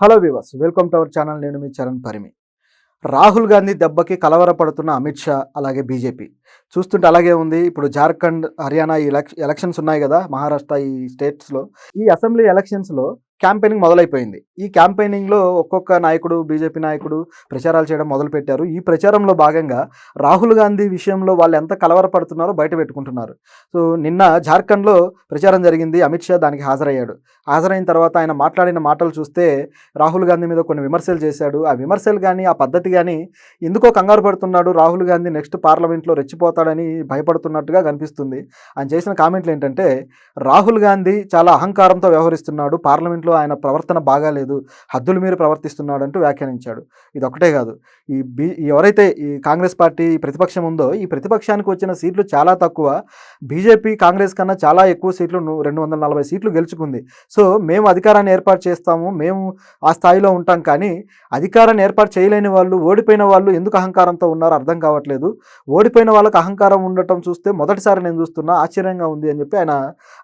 Hello viewers, welcome to our channel. నేను మీ చరణ్ పరిమి. రాహుల్ గాంధీ దెబ్బకి కలవరపడుతున్న అమిత్ షా, అలాగే బీజేపీ చూస్తుంటే అలాగే ఉంది. ఇప్పుడు జార్ఖండ్, హర్యానా ఈ ఎలక్షన్స్ ఉన్నాయి కదా, మహారాష్ట్ర ఈ స్టేట్స్లో ఈ అసెంబ్లీ ఎలక్షన్స్లో క్యాంపెయినింగ్ మొదలైపోయింది. ఈ క్యాంపెయినింగ్లో ఒక్కొక్క నాయకుడు, బీజేపీ నాయకుడు ప్రచారాలు చేయడం మొదలుపెట్టారు. ఈ ప్రచారంలో భాగంగా రాహుల్ గాంధీ విషయంలో వాళ్ళు ఎంత కలవరపడుతున్నారో బయట పెట్టుకుంటున్నారు. సో నిన్న జార్ఖండ్లో ప్రచారం జరిగింది. అమిత్ షా దానికి హాజరయ్యాడు. హాజరైన తర్వాత ఆయన మాట్లాడిన మాటలు చూస్తే రాహుల్ గాంధీ మీద కొన్ని విమర్శలు చేశాడు. ఆ విమర్శలు కానీ, ఆ పద్ధతి కానీ ఎందుకో కంగారు పడుతున్నాడు. రాహుల్ గాంధీ నెక్స్ట్ పార్లమెంట్లో రెచ్చిపోతాడని భయపడుతున్నట్టుగా కనిపిస్తుంది. ఆయన చేసిన కామెంట్లు ఏంటంటే, రాహుల్ గాంధీ చాలా అహంకారంతో వ్యవహరిస్తున్నాడు, పార్లమెంట్లో ఆయన ప్రవర్తన బాగాలేదు, హద్దులు మీరు ప్రవర్తిస్తున్నాడు అంటూ వ్యాఖ్యానించాడు. ఇది ఒకటే కాదు, ఎవరైతే ఈ కాంగ్రెస్ పార్టీ ప్రతిపక్షం ఉందో, ఈ ప్రతిపక్షానికి వచ్చిన సీట్లు చాలా తక్కువ. బీజేపీ కాంగ్రెస్ కన్నా చాలా ఎక్కువ సీట్లు, 240 సీట్లు గెలుచుకుంది. సో మేము అధికారాన్ని ఏర్పాటు చేస్తాము, మేము ఆ స్థాయిలో ఉంటాం, కానీ అధికారాన్ని ఏర్పాటు చేయలేని వాళ్ళు, ఓడిపోయిన వాళ్ళు ఎందుకు అహంకారంతో ఉన్నారో అర్థం కావట్లేదు. ఓడిపోయిన వాళ్ళకి అహంకారం ఉండటం చూస్తే మొదటిసారి నేను చూస్తున్నా, ఆశ్చర్యంగా ఉంది అని చెప్పి ఆయన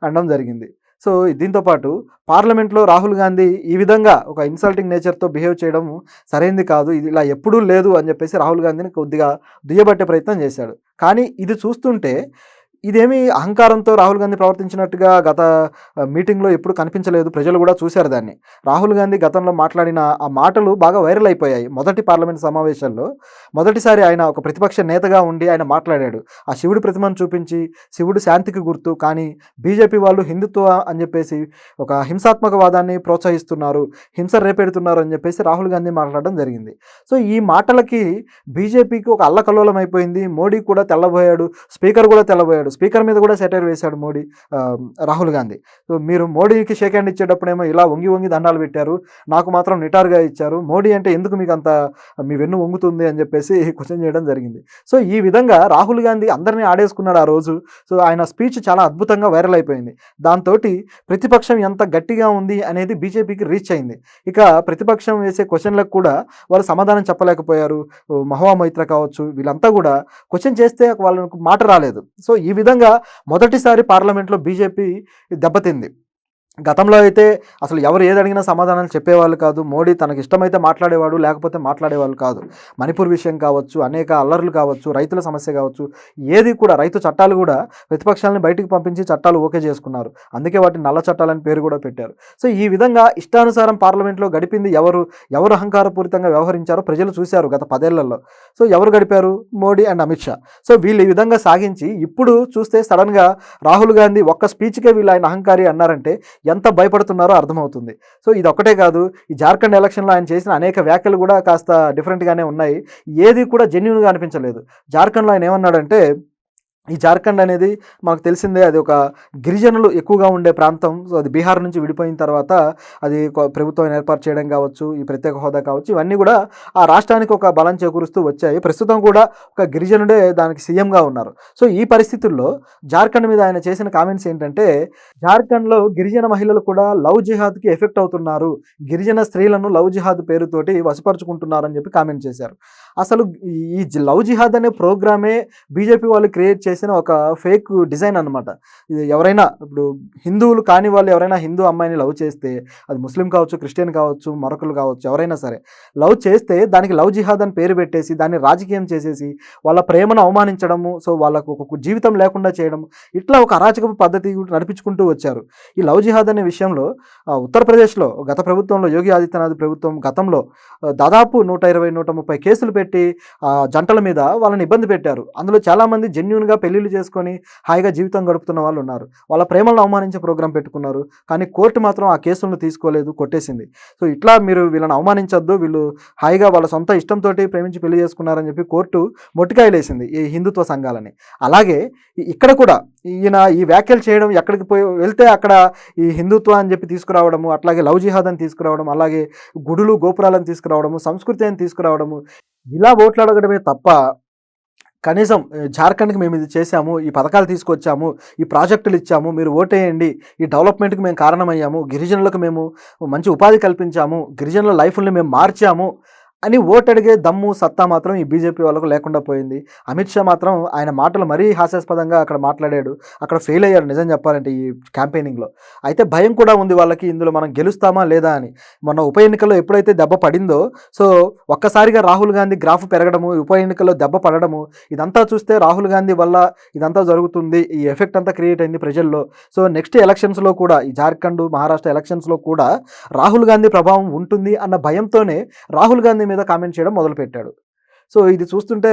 అనడం జరిగింది. సో దీంతోపాటు పార్లమెంట్లో రాహుల్ గాంధీ ఈ విధంగా ఒక ఇన్సల్టింగ్ నేచర్తో బిహేవ్ చేయడం సరైంది కాదు, ఇది ఇలా ఎప్పుడూ లేదు అని చెప్పేసి రాహుల్ గాంధీని కొద్దిగా దుయ్యబట్టే ప్రయత్నం చేశాడు. కానీ ఇది చూస్తుంటే ఇదేమీ అహంకారంతో రాహుల్ గాంధీ ప్రవర్తించినట్టుగా గత మీటింగ్లో ఎప్పుడు కనిపించలేదు. ప్రజలు కూడా చూశారు దాన్ని. రాహుల్ గాంధీ గతంలో మాట్లాడిన ఆ మాటలు బాగా వైరల్ అయిపోయాయి. మొదటి పార్లమెంట్ సమావేశాల్లో మొదటిసారి ఆయన ఒక ప్రతిపక్ష నేతగా ఉండి ఆయన మాట్లాడాడు. ఆ శివుడి ప్రతిమను చూపించి శివుడు శాంతికి గుర్తు, కానీ బీజేపీ వాళ్ళు హిందుత్వ అని చెప్పేసి ఒక హింసాత్మకవాదాన్ని ప్రోత్సహిస్తున్నారు, హింస రేపెడుతున్నారు అని చెప్పేసి రాహుల్ గాంధీ మాట్లాడడం జరిగింది. సో ఈ మాటలకి బీజేపీకి ఒక అల్లకల్లోలం అయిపోయింది. మోడీ కూడా తెల్లబోయాడు, స్పీకర్ కూడా తెల్లబోయాడు. స్పీకర్ మీద కూడా సెటైర్ వేశాడు రాహుల్ గాంధీ. సో మీరు మోడీకి షేక్ హ్యాండ్ ఇచ్చేటప్పుడేమో ఇలా వంగి వంగి దండాలు పెట్టారు, నాకు మాత్రం నిటారుగా ఇచ్చారు, మోడీ అంటే ఎందుకు మీకు అంత మీ వెన్ను వంగుతుంది అని చెప్పేసి క్వశ్చన్ చేయడం జరిగింది. సో ఈ విధంగా రాహుల్ గాంధీ అందరినీ ఆడేసుకున్నాడు ఆ రోజు. సో ఆయన స్పీచ్ చాలా అద్భుతంగా వైరల్ అయిపోయింది. దాంతో ప్రతిపక్షం ఎంత గట్టిగా ఉంది అనేది బీజేపీకి రీచ్ అయింది. ఇక ప్రతిపక్షం వేసే క్వశ్చన్లకు కూడా వాళ్ళు సమాధానం చెప్పలేకపోయారు. మహువా మైత్ర కావచ్చు, వీళ్ళంతా కూడా క్వశ్చన్ చేస్తే వాళ్ళకు మాట రాలేదు. సో ఈ విధంగా మొదటిసారి పార్లమెంట్లో బీజేపీ దెబ్బతింది. గతంలో అయితే అసలు ఎవరు ఏది అడిగినా సమాధానాలు చెప్పేవాళ్ళు కాదు. మోడీ తనకి ఇష్టమైతే మాట్లాడేవాడు, లేకపోతే మాట్లాడేవాళ్ళు కాదు. మణిపూర్ విషయం కావచ్చు, అనేక అల్లర్లు కావచ్చు, రైతుల సమస్య కావచ్చు, ఏది కూడా, రైతు చట్టాలు కూడా ప్రతిపక్షాలను బయటికి పంపించి చట్టాలు ఓకే చేసుకున్నారు. అందుకే వాటిని నల్ల చట్టాలని పేరు కూడా పెట్టారు. సో ఈ విధంగా ఇష్టానుసారం పార్లమెంట్లో గడిపింది ఎవరు అహంకారపూరితంగా వ్యవహరించారో ప్రజలు చూశారు గత 10 ఏళ్లలో. సో ఎవరు గడిపారు? మోడీ అండ్ అమిత్ షా. సో వీళ్ళు ఈ విధంగా సాగించి ఇప్పుడు చూస్తే సడన్గా రాహుల్ గాంధీ ఒక్క స్పీచ్కే వీళ్ళు ఆయన అహంకారి అన్నారంటే ఎంత భయపడుతున్నారో అర్థమవుతుంది. సో ఇది ఒక్కటే కాదు, ఈ జార్ఖండ్ ఎలక్షన్లో ఆయన చేసిన అనేక వ్యాఖ్యలు కూడా కాస్త డిఫరెంట్గానే ఉన్నాయి. ఏది కూడా జెన్యూన్గా అనిపించలేదు. జార్ఖండ్లో ఆయన ఏమన్నాడంటే, ఈ జార్ఖండ్ అనేది మనకు తెలిసిందే, అది ఒక గిరిజనులు ఎక్కువగా ఉండే ప్రాంతం. సో అది బీహార్ నుంచి విడిపోయిన తర్వాత అది ప్రభుత్వం ఏర్పాటు చేయడం కావచ్చు, ఈ ప్రత్యేక హోదా కావచ్చు, ఇవన్నీ కూడా ఆ రాష్ట్రానికి ఒక బలం చేకూరుస్తూ వచ్చాయి. ప్రస్తుతం కూడా ఒక గిరిజనుడే దానికి సీఎంగా ఉన్నారు. సో ఈ పరిస్థితుల్లో జార్ఖండ్ మీద ఆయన చేసిన కామెంట్స్ ఏంటంటే, జార్ఖండ్లో గిరిజన మహిళలు కూడా లవ్ జిహాద్కి ఎఫెక్ట్ అవుతున్నారు, గిరిజన స్త్రీలను లవ్ జిహాద్ పేరుతోటి వశపరుచుకుంటున్నారని చెప్పి కామెంట్ చేశారు. అసలు ఈ లవ్ జిహాద్ అనే ప్రోగ్రామే బీజేపీ వాళ్ళు క్రియేట్ చేసిన ఒక ఫేక్ డిజైన్ అనమాట. ఇది ఎవరైనా, ఇప్పుడు హిందువులు కాని వాళ్ళు ఎవరైనా హిందూ అమ్మాయిని లవ్ చేస్తే, అది ముస్లిం కావచ్చు, క్రిస్టియన్ కావచ్చు, మరొకరు కావచ్చు, ఎవరైనా సరే లవ్ చేస్తే దానికి లవ్ జిహాద్ అని పేరు పెట్టేసి దాన్ని రాజకీయం చేసేసి వాళ్ళ ప్రేమను అవమానించడము, సో వాళ్ళకు ఒక జీవితం లేకుండా చేయడం, ఇట్లా ఒక అరాచకపు పద్ధతి నడిపించుకుంటూ వచ్చారు. ఈ లవ్ జిహాద్ అనే విషయంలో ఉత్తరప్రదేశ్లో గత ప్రభుత్వంలో, యోగి ఆదిత్యనాథ్ ప్రభుత్వం గతంలో దాదాపు 120-130 కేసులు పెట్టి జంటల మీద వాళ్ళని ఇబ్బంది పెట్టారు. అందులో చాలామంది జెన్యూన్గా పెళ్లిళ్ళు చేసుకొని హాయిగా జీవితం గడుపుతున్న వాళ్ళు ఉన్నారు. వాళ్ళ ప్రేమలను అవమానించే ప్రోగ్రాం పెట్టుకున్నారు, కానీ కోర్టు మాత్రం ఆ కేసులను తీసుకోలేదు, కొట్టేసింది. సో ఇట్లా మీరు వీళ్ళని అవమానించొద్దు, వీళ్ళు హాయిగా వాళ్ళ సొంత ఇష్టంతో ప్రేమించి పెళ్లి చేసుకున్నారని చెప్పి కోర్టు మొట్టికాయలేసింది ఈ హిందుత్వ సంఘాలని. అలాగే ఇక్కడ కూడా ఈయన ఈ వ్యాఖ్యలు చేయడం, ఎక్కడికి వెళ్తే అక్కడ ఈ హిందుత్వ అని చెప్పి తీసుకురావడము, అట్లాగే లవ్ జిహాద్ అని తీసుకురావడం, అలాగే గుడులు గోపురాలను తీసుకురావడము, సంస్కృతి అని తీసుకురావడము, ఇలా ఓట్లాడగడమే తప్ప కనీసం జార్ఖండ్కి మేము ఇది చేశాము, ఈ పథకాలు తీసుకొచ్చాము, ఈ ప్రాజెక్టులు ఇచ్చాము, మీరు ఓటేయండి, ఈ డెవలప్మెంట్కి మేము కారణమయ్యాము, గిరిజనులకు మేము మంచి ఉపాధి కల్పించాము, గిరిజనుల లైఫ్ని మేము మార్చాము అని ఓటు అడిగే దమ్ము సత్తా మాత్రం ఈ బీజేపీ వాళ్ళకు లేకుండా పోయింది. అమిత్ షా మాత్రం ఆయన మాటలు మరీ హాస్యాస్పదంగా అక్కడ మాట్లాడాడు. అక్కడ ఫెయిల్ అయ్యారు నిజం చెప్పాలంటే ఈ క్యాంపెయినింగ్‌లో. అయితే భయం కూడా ఉంది వాళ్ళకి ఇందులో మనం గెలుస్తామా లేదా అని. మొన్న ఉప ఎన్నికల్లో ఎప్పుడైతే దెబ్బ పడిందో సో ఒక్కసారిగా రాహుల్ గాంధీ గ్రాఫ్ పెరగడము, ఉప ఎన్నికల్లో దెబ్బ పడడము ఇదంతా చూస్తే రాహుల్ గాంధీ వల్ల ఇదంతా జరుగుతుంది. ఈ ఎఫెక్ట్ అంతా క్రియేట్ అయింది ప్రజల్లో. సో నెక్స్ట్ ఎలక్షన్స్‌లో కూడా ఈ జార్ఖండ్, మహారాష్ట్ర ఎలక్షన్స్‌లో కూడా రాహుల్ గాంధీ ప్రభావం ఉంటుంది అన్న భయంతోనే రాహుల్ గాంధీ మీద కామెంట్ చేయడం మొదలుపెట్టాడు. సో ఇది చూస్తుంటే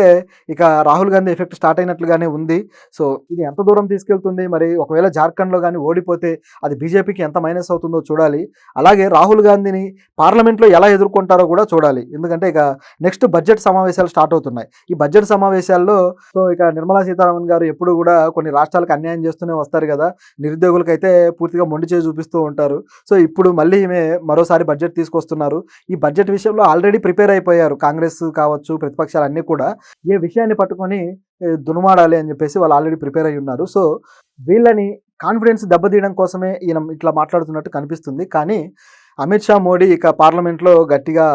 ఇక రాహుల్ గాంధీ ఎఫెక్ట్ స్టార్ట్ అయినట్లుగానే ఉంది. సో ఇది ఎంత దూరం తీసుకెళ్తుంది, మరి ఒకవేళ జార్ఖండ్‌లో గాని ఓడిపోతే అది బీజేపీకి ఎంత మైనస్ అవుతుందో చూడాలి. అలాగే రాహుల్ గాంధీని పార్లమెంట్‌లో ఎలా ఎదుర్కొంటారో కూడా చూడాలి. ఎందుకంటే ఇక నెక్స్ట్ బడ్జెట్ సమావేశాలు స్టార్ట్ అవుతున్నాయి. ఈ బడ్జెట్ సమావేశాల్లో సో ఇక నిర్మలా సీతారామన్ గారు ఎప్పుడు కూడా కొన్ని రాష్ట్రాలకు అన్యాయం చేస్తూనే వస్తారు కదా! నిరుద్యోగులకైతే పూర్తిగా మొండి చేయి చూపిస్తూ ఉంటారు. సో ఇప్పుడు మళ్ళీ ఈమె మరోసారి బడ్జెట్ తీసుకొస్తున్నారు. ఈ బడ్జెట్ విషయంలో ఆల్రెడీ ప్రిపేర్ అయిపోయారు. కాంగ్రెస్ కావచ్చు, ప్రతిపక్షాలన్నీ కూడా ఏ విషయాన్ని పట్టుకొని దునుమాడాలి అని చెప్పేసి వాళ్ళు ఆల్రెడీ ప్రిపేర్ అయ్యి ఉన్నారు. సో వీళ్ళని కాన్ఫిడెన్స్ దెబ్బతీయడం కోసమే ఈయన ఇట్లా మాట్లాడుతున్నట్టు కనిపిస్తుంది. కానీ అమిత్ షా, మోడీ ఇక పార్లమెంట్లో గట్టిగా